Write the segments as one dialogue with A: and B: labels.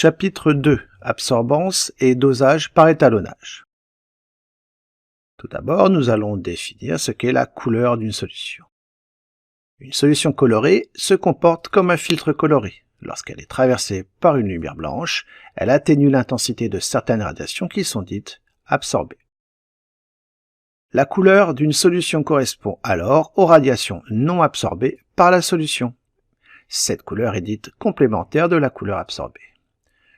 A: Chapitre 2. Absorbance et dosage par étalonnage. Tout d'abord, nous allons définir ce qu'est la couleur d'une solution. Une solution colorée se comporte comme un filtre coloré. Lorsqu'elle est traversée par une lumière blanche, elle atténue l'intensité de certaines radiations qui sont dites absorbées. La couleur d'une solution correspond alors aux radiations non absorbées par la solution. Cette couleur est dite complémentaire de la couleur absorbée.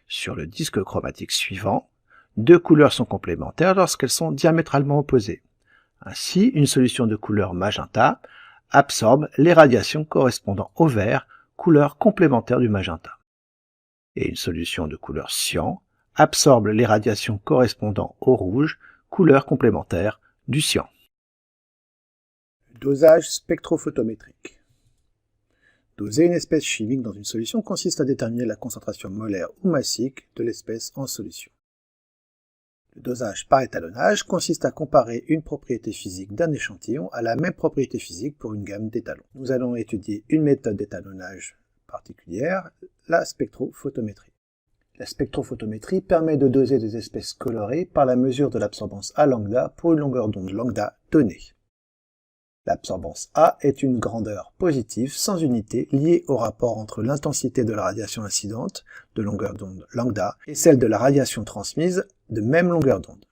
A: Sur le disque chromatique suivant, deux couleurs sont complémentaires lorsqu'elles sont diamétralement opposées. Ainsi, une solution de couleur magenta absorbe les radiations correspondant au vert, couleur complémentaire du magenta. Et une solution de couleur cyan absorbe les radiations correspondant au rouge, couleur complémentaire du cyan.
B: Dosage spectrophotométrique. Doser une espèce chimique dans une solution consiste à déterminer la concentration molaire ou massique de l'espèce en solution. Le dosage par étalonnage consiste à comparer une propriété physique d'un échantillon à la même propriété physique pour une gamme d'étalons. Nous allons étudier une méthode d'étalonnage particulière, la spectrophotométrie. La spectrophotométrie permet de doser des espèces colorées par la mesure de l'absorbance A lambda pour une longueur d'onde lambda donnée. L'absorbance A est une grandeur positive sans unité liée au rapport entre l'intensité de la radiation incidente de longueur d'onde lambda et celle de la radiation transmise de même longueur d'onde.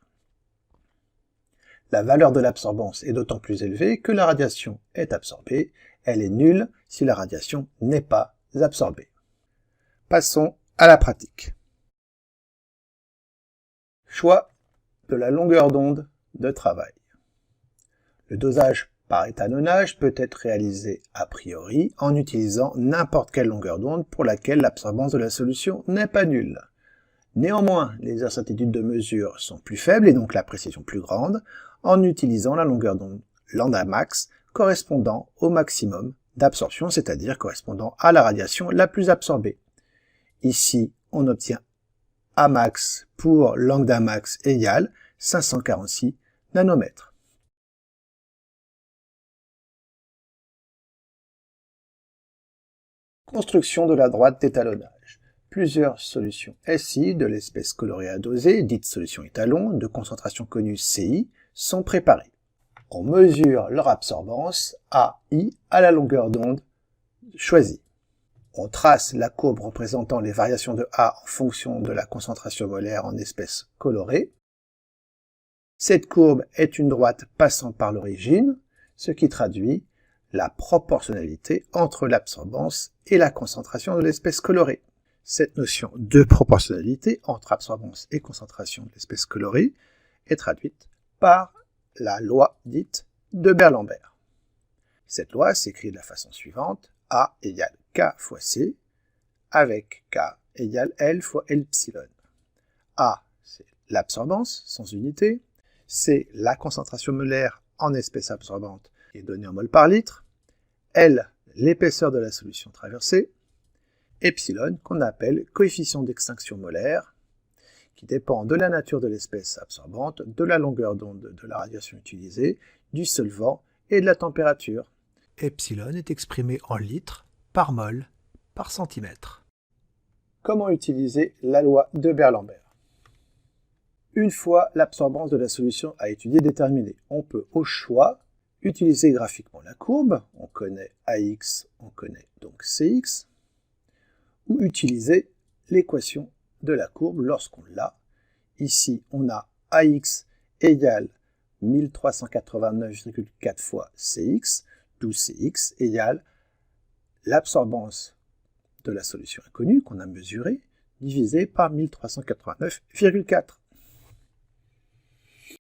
B: La valeur de l'absorbance est d'autant plus élevée que la radiation est absorbée, elle est nulle si la radiation n'est pas absorbée. Passons à la pratique. Choix de la longueur d'onde de travail. Le dosage par étalonnage peut être réalisé a priori en utilisant n'importe quelle longueur d'onde pour laquelle l'absorbance de la solution n'est pas nulle. Néanmoins, les incertitudes de mesure sont plus faibles et donc la précision plus grande en utilisant la longueur d'onde lambda max correspondant au maximum d'absorption, c'est-à-dire correspondant à la radiation la plus absorbée. Ici, on obtient A max pour lambda max égale 546 nanomètres. Construction de la droite d'étalonnage. Plusieurs solutions SI de l'espèce colorée à doser, dite solution étalon, de concentration connue CI, sont préparées. On mesure leur absorbance AI à la longueur d'onde choisie. On trace la courbe représentant les variations de A en fonction de la concentration molaire en espèce colorée. Cette courbe est une droite passant par l'origine, ce qui traduit la proportionnalité entre l'absorbance et la concentration de l'espèce colorée. Cette notion de proportionnalité entre absorbance et concentration de l'espèce colorée est traduite par la loi dite de Beer-Lambert. Cette loi s'écrit de la façon suivante: A égale K fois C, avec K égale L fois Epsilon. A, c'est l'absorbance, sans unité. C, la concentration molaire en espèce absorbante, qui est donnée en mol par litre. L, l'épaisseur de la solution traversée. Epsilon, qu'on appelle coefficient d'extinction molaire, qui dépend de la nature de l'espèce absorbante, de la longueur d'onde de la radiation utilisée, du solvant et de la température. Epsilon est exprimé en litres par mol par centimètre. Comment utiliser la loi de Beer-Lambert? Une fois l'absorbance de la solution à étudier déterminée, on peut au choix utiliser graphiquement la courbe, on connaît AX, on connaît donc CX, ou utiliser l'équation de la courbe lorsqu'on l'a. Ici, on a AX égale 1389,4 fois CX, d'où CX égale l'absorbance de la solution inconnue qu'on a mesurée, divisée par 1389,4.